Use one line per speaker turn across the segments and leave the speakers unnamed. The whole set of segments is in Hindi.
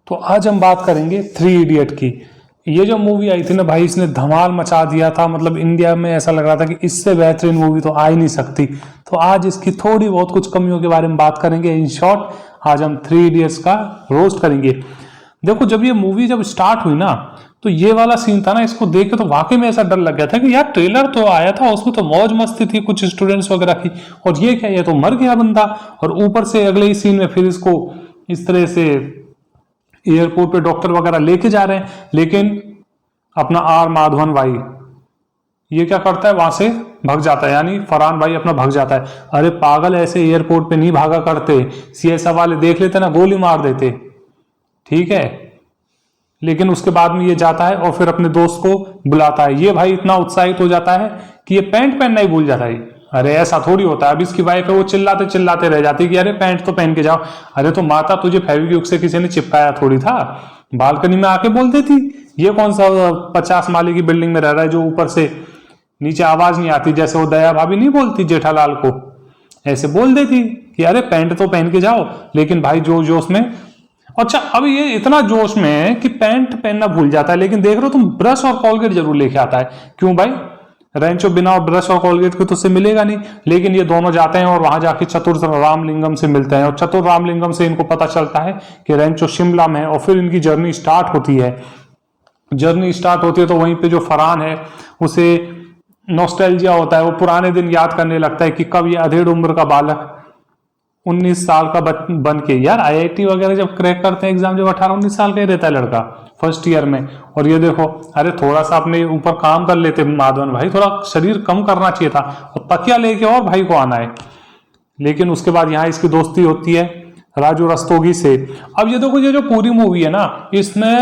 तो आज हम बात करेंगे थ्री इडियट की। ये जो मूवी आई थी ना भाई, इसने धमाल मचा दिया था। मतलब इंडिया में ऐसा लग रहा था कि इससे बेहतरीन मूवी तो आ ही नहीं सकती। तो आज इसकी थोड़ी बहुत कुछ कमियों के बारे में बात करेंगे। इन शॉर्ट आज हम थ्री इडियट्स का रोस्ट करेंगे। देखो, जब ये मूवी जब स्टार्ट हुई ना, तो ये वाला सीन था ना, इसको देख के तो वाकई में ऐसा डर लग गया था कि यार ट्रेलर तो आया था, उसमें तो मौज मस्ती थी कुछ स्टूडेंट्स वगैरह की, और ये क्या, ये तो मर गया बंदा। और ऊपर से अगले ही सीन में फिर इसको इस तरह से एयरपोर्ट पे डॉक्टर वगैरह लेके जा रहे हैं। लेकिन अपना आर माधवन भाई ये क्या करता है, वहां से भाग जाता है, यानी फरहान भाई अपना भाग जाता है। अरे पागल, ऐसे एयरपोर्ट पे नहीं भागा करते, सीएसएफ वाले देख लेते ना, गोली मार देते, ठीक है। लेकिन उसके बाद में ये जाता है और फिर अपने दोस्त को बुलाता है। ये भाई इतना उत्साहित हो जाता है कि ये पैंट पहनना ही भूल जाता है। अरे ऐसा थोड़ी होता है। अब इसकी वाइफ है, वो चिल्लाते चिल्लाते रह जाती है कि अरे पैंट तो पहन के जाओ। अरे तो माता, तुझे फेविक्विक से किसी ने चिपकाया थोड़ी था, बालकनी में आके बोल देती। ये कौन सा 50 माले की बिल्डिंग में रह रहा है जो ऊपर से नीचे आवाज नहीं आती, जैसे वो दया भाभी नहीं बोलती जेठालाल को, ऐसे बोल देती कि अरे पैंट तो पहन के जाओ। लेकिन भाई जोश में, अच्छा अब ये इतना जोश में है कि पैंट पहनना भूल जाता है। लेकिन देख रहे हो तुम, ब्रश और कॉलगेट जरूर लेके आता है। क्यों भाई, रेंचो बिना ब्रश और कॉलगेट के तो उससे मिलेगा नहीं। लेकिन ये दोनों जाते हैं और वहां जाके चतुर रामलिंगम से मिलते हैं, और चतुर रामलिंगम से इनको पता चलता है कि रेंचो शिमला में है। और फिर इनकी जर्नी स्टार्ट होती है। तो वहीं पे जो फरहान है उसे नॉस्टैल्जिया होता है, वो पुराने दिन याद करने लगता है कि कब ये अधेड़ उम्र का बालक 19 साल का बन के, यार आईआईटी वगैरह जब क्रैक करते हैं एग्जाम, जब 18-19 साल का ही रहता है लड़का फर्स्ट ईयर में। और ये देखो, अरे थोड़ा सा अपने ऊपर काम कर लेते माधवन भाई, थोड़ा शरीर कम करना चाहिए था, और तकिया लेके और भाई को आना है। लेकिन उसके बाद यहाँ इसकी दोस्ती होती है राजू रस्तोगी से। अब ये देखो, ये जो पूरी मूवी है ना, इसमें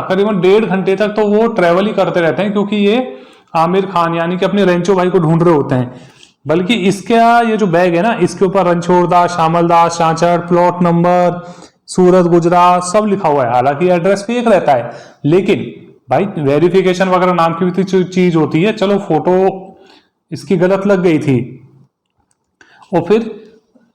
करीबन 1.5 घंटे तक तो वो ट्रेवल ही करते रहते हैं, क्योंकि ये आमिर खान यानी कि अपने रेंचो भाई को ढूंढ रहे होते हैं। बल्कि इसका ये जो बैग है ना, इसके ऊपर रणछोड़ दास, श्यामल दास, चांचड़, प्लॉट नंबर, सूरत, गुजरात सब लिखा हुआ है। हालांकि एड्रेस फेक रहता है, लेकिन भाई वेरिफिकेशन वगैरह नाम की भी तो चीज होती है। चलो फोटो इसकी गलत लग गई थी, और फिर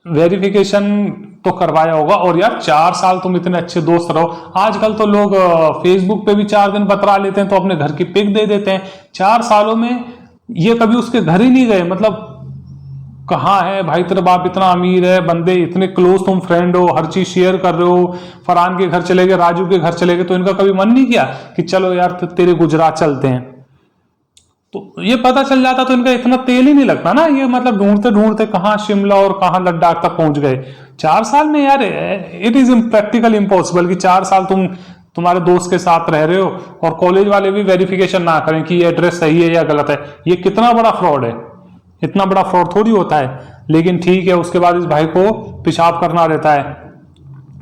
वेरिफिकेशन तो करवाया होगा। और यार 4 साल तुम इतने अच्छे दोस्त रहो। आजकल तो लोग फेसबुक पे भी 4 दिन बतरा लेते हैं, तो अपने घर की पिक दे देते हैं। 4 सालों में ये कभी उसके घर ही नहीं गए। मतलब कहाँ है भाई तेरा बाप, इतना अमीर है, बंदे इतने क्लोज तुम फ्रेंड हो, हर चीज शेयर कर रहे हो। फरहान के घर चले गए, राजू के घर चले गए, तो इनका कभी मन नहीं किया कि चलो यार तेरे गुजरात चलते हैं। तो ये पता चल जाता तो इनका इतना तेल ही नहीं लगता ना। ये मतलब ढूंढते ढूंढते कहाँ शिमला और कहाँ लद्दाख तक पहुंच गए 4 साल में। यार इट इज प्रैक्टिकल इम्पॉसिबल कि 4 साल तुम्हारे दोस्त के साथ रह रहे हो और कॉलेज वाले भी वेरिफिकेशन ना करें कि ये एड्रेस सही है या गलत है। ये कितना बड़ा फ्रॉड है, इतना बड़ा फ्रॉड थोड़ी होता है। लेकिन ठीक है, उसके बाद इस भाई को पेशाब करना रहता है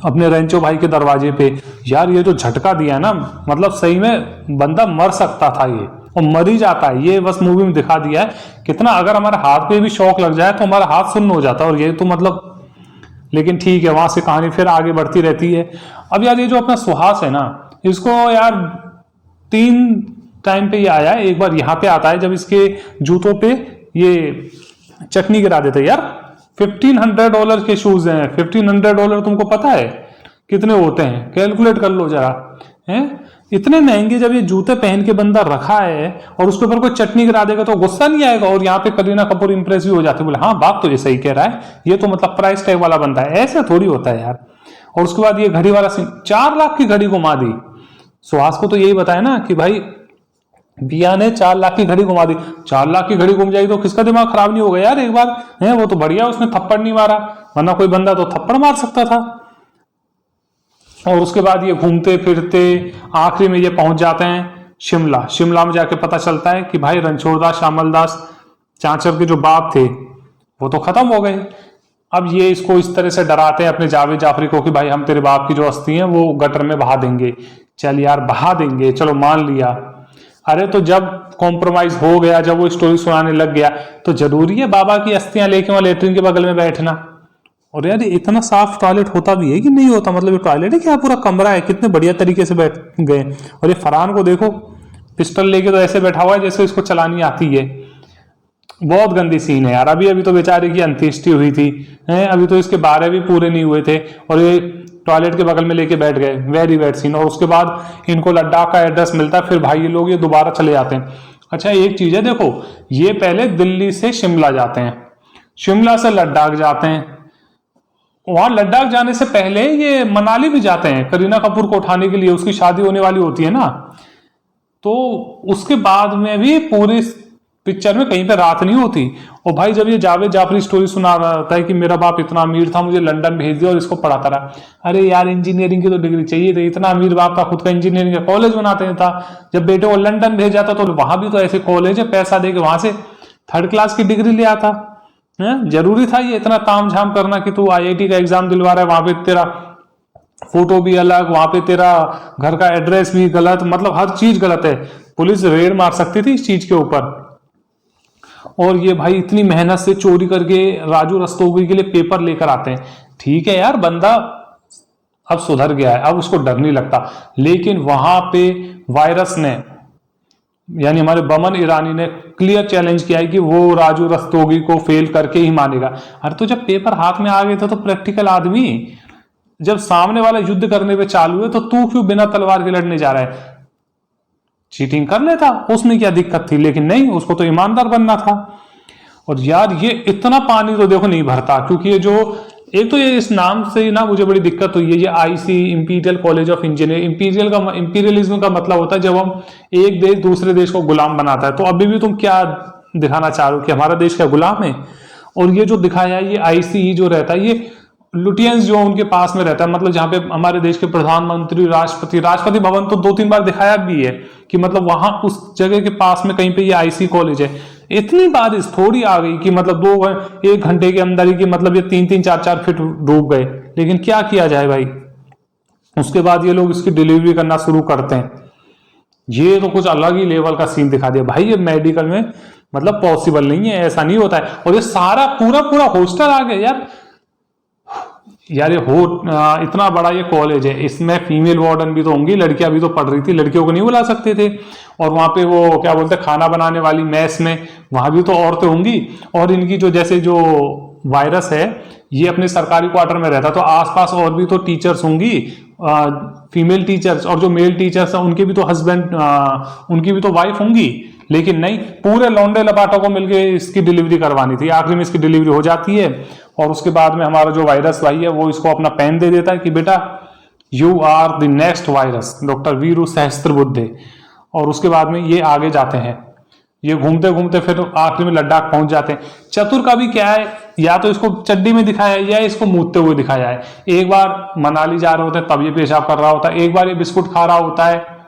अपने रेंचो भाई के दरवाजे पे। यार ये जो झटका दिया है ना, मतलब सही में बंदा मर सकता था ये, और मर ही जाता है। ये बस मूवी में दिखा दिया है कितना, अगर हमारे हाथ पे भी शौक लग जाए तो हमारा हाथ सुन्न हो जाता है। और ये तो मतलब, लेकिन ठीक है, वहां से कहानी फिर आगे बढ़ती रहती है। अब यार ये जो अपना सुहास है ना, इसको यार 3 टाइम पे ये आया है। एक बार यहाँ पे आता है जब इसके जूतों पे ये चटनी गिरा देते हैं। यार $1500 के शूज हैं। $1500 तुमको पता है कितने होते हैं? कैलकुलेट कर लो जरा, हैं इतने महंगे जब ये जूते पहन के बंदा रखा है और उसके ऊपर कोई चटनी गिरा देगा तो गुस्सा नहीं आएगा? और यहाँ पे करीना कपूर इंप्रेस भी हो जाती है, बोले हाँ बात तो ये सही कह रहा है, ये तो मतलब प्राइस टैग वाला बंदा है। ऐसे थोड़ी होता है यार। और उसके बाद ये घड़ी वाला सीन, 4 लाख की घड़ी घुमा दी। सुहास को तो यही बताया ना कि भाई बिया ने 4 लाख की घड़ी घुमा दी। 4 लाख की घड़ी घूम जाएगी तो किसका दिमाग खराब नहीं होगा यार एक बार, है वो तो बढ़िया, उसने थप्पड़ नहीं मारा, वरना कोई बंदा तो थप्पड़ मार सकता था। और उसके बाद ये घूमते फिरते आखिरी में ये पहुंच जाते हैं शिमला। शिमला में जाके पता चलता है कि भाई रणछोड़ दास, श्यामल दास, चांचर के जो बाप थे वो तो खत्म हो गए। अब ये इसको इस तरह से डराते हैं अपने जावेद जाफरी को कि भाई हम तेरे बाप की जो अस्थि है वो गटर में बहा देंगे। चल यार बहा देंगे, चलो मान लिया। अरे तो जब कॉम्प्रोमाइज हो गया, जब वो स्टोरी सुनाने लग गया, तो जरूरी है बाबा की अस्थियां लेके वहां लेटरिन के बगल में बैठना? और यार इतना साफ टॉयलेट होता भी है कि नहीं होता? मतलब ये टॉयलेट है क्या, पूरा कमरा है? कितने बढ़िया तरीके से बैठ गए। और ये फरहान को देखो, पिस्टल लेके तो ऐसे बैठा हुआ है जैसे इसको चलानी आती है। बहुत गंदी सीन है यार। अभी अभी तो बेचारे की अंत्येष्टि हुई थी, अभी तो इसके 12 भी पूरे नहीं हुए थे। और ये टॉयलेट के बगल में लेके बैठ गए, वेरी बैड सीन। और उसके बाद इनको लद्दाख का एड्रेस मिलता है, फिर भाई ये लोग ये दोबारा चले जाते हैं। अच्छा एक चीज है, देखो ये पहले दिल्ली से शिमला जाते हैं, शिमला से लद्दाख जाते हैं, वहां लद्दाख जाने से पहले ये मनाली भी जाते हैं करीना कपूर को उठाने के लिए, उसकी शादी होने वाली होती है ना। तो उसके बाद में भी पूरी पिक्चर में कहीं पे रात नहीं होती। और भाई जब ये जावेद जाफरी स्टोरी सुना रहा होता है कि मेरा बाप इतना अमीर था, मुझे लंदन भेज दिया और इसको पढ़ाता रहा, अरे यार इंजीनियरिंग की तो डिग्री चाहिए थी, इतना अमीर बाप था, खुद का इंजीनियरिंग का कॉलेज बनाते था। जब बेटे को लंदन भेजा था तो वहां भी तो ऐसे कॉलेज है, पैसा दे के वहां से 3rd क्लास की डिग्री ले आता है। जरूरी था ये इतना ताम झाम करना कि तू IIT का एग्जाम दिलवा रहा है, वहां पे तेरा फोटो भी अलग, वहां पे तेरा घर का एड्रेस भी गलत, मतलब हर चीज गलत है। पुलिस रेड मार सकती थी इस चीज के ऊपर। और ये भाई इतनी मेहनत से चोरी करके राजू रस्तोगी के लिए पेपर लेकर आते हैं। ठीक है यार, बंदा अब सुधर गया है, अब उसको डर नहीं लगता। लेकिन वहां पे वायरस ने, यानी हमारे बमन ईरानी ने क्लियर चैलेंज किया है कि वो राजू रस्तोगी को फेल करके ही मानेगा। अरे तो जब पेपर हाथ में आ गए थे तो प्रैक्टिकल आदमी, जब सामने वाला युद्ध करने पे चालू है तो तू क्यों बिना तलवार के लड़ने जा रहा है? चीटिंग कर लेता, उसमें क्या दिक्कत थी? लेकिन नहीं, उसको तो ईमानदार बनना था। और यार ये इतना पानी तो देखो नहीं भरता, क्योंकि ये जो एक तो ये इस नाम से ना मुझे बड़ी दिक्कत हुई है, ये IC imperial college of engineering. Imperialism का मतलब होता है जब हम एक देश दूसरे देश को गुलाम बनाता है। तो अभी भी तुम क्या दिखाना चाह रहे हो कि हमारा देश क्या गुलाम है? और ये जो दिखाया है ये ICE जो रहता है, ये लुटियंस जो उनके पास में रहता है, मतलब जहां पे हमारे देश के प्रधानमंत्री, राष्ट्रपति भवन तो 2-3 बार दिखाया भी है कि मतलब वहां उस जगह के पास में कहीं पे ये IC कॉलेज है। इतनी बारिश थोड़ी आ गई कि मतलब 1 घंटे के अंदर ही कि मतलब ये 3-3, 4-4 फीट डूब गए। लेकिन क्या किया जाए भाई, उसके बाद ये लोग इसकी डिलीवरी करना शुरू करते हैं। ये तो कुछ अलग ही लेवल का सीन दिखा दिया भाई। ये मेडिकल में मतलब पॉसिबल नहीं है, ऐसा नहीं होता है। और ये सारा पूरा हॉस्टल आ गया यार। यार ये इतना बड़ा ये कॉलेज है, इसमें फीमेल वार्डन भी तो होंगी, लड़कियां भी तो पढ़ रही थी, लड़कियों को नहीं बुला सकते थे। और वहां पे वो क्या बोलते हैं, खाना बनाने वाली मेस में, वहां भी तो औरतें होंगी। और इनकी जो जैसे जो वायरस है ये अपने सरकारी क्वार्टर में रहता, तो आसपास और भी तो टीचर्स होंगी, फीमेल टीचर्स, और जो मेल टीचर्स हैं उनके भी तो हस्बैंड, उनकी भी तो वाइफ होंगी। लेकिन नहीं, पूरे लौंडे लपाटों को मिलके इसकी डिलीवरी करवानी थी। आखिर में इसकी डिलीवरी हो जाती है और उसके बाद में हमारा जो वायरस भाई है वो इसको अपना पेन दे देता है कि बेटा you are the next virus, doctor Viru Sahastrabuddhe. और उसके बाद में ये आगे जाते हैं, ये घूमते घूमते फिर आखिर में लद्दाख पहुंच जाते हैं। चतुर का भी क्या है, या तो इसको चड्डी में दिखाया है या इसको मूतते हुए दिखाया है। एक बार मनाली जा रहे होते हैं तब ये पेशाब कर रहा होता है, एक बार ये बिस्कुट खा रहा होता है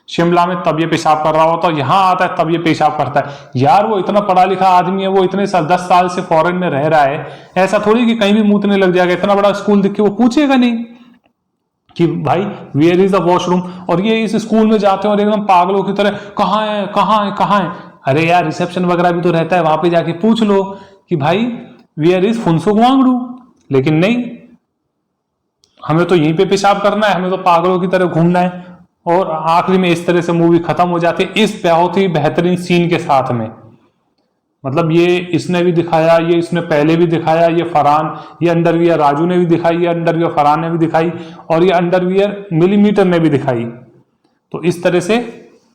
शिमला में तब ये पेशाब कर रहा होता है, यहां आता है तब ये पेशाब करता है। यार वो इतना पढ़ा लिखा आदमी है, वो इतने 10 साल से फॉरेन में रह रहा है, ऐसा थोड़ी कि कहीं भी मूतने लग जाएगा। इतना बड़ा स्कूल दिख के वो पूछेगा नहीं कि भाई वेयर इज द वॉशरूम। और ये इस स्कूल में जाते हैं और एकदम पागलों की तरह कहाँ है कहाँ है कहाँ है। अरे यार रिसेप्शन वगैरह भी तो रहता है, वहां पे जाके पूछ लो कि भाई वेयर इज फुनसुकवांगडू। लेकिन नहीं, हमें तो यहीं पे पेशाब करना है, हमें तो पागलों की तरह घूमना है। और आखिरी में इस तरह से मूवी खत्म हो जाती है इस बहुत ही बेहतरीन सीन के साथ में। मतलब ये इसने भी दिखाया, ये इसने पहले भी दिखाया, ये फरहान, ये अंडरवियर राजू ने भी दिखाई, ये अंडरवियर फरहान ने भी दिखाई, और ये अंडरवियर मिलीमीटर ने भी दिखाई। तो इस तरह से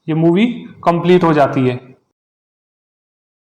ये मूवी कंप्लीट हो जाती है।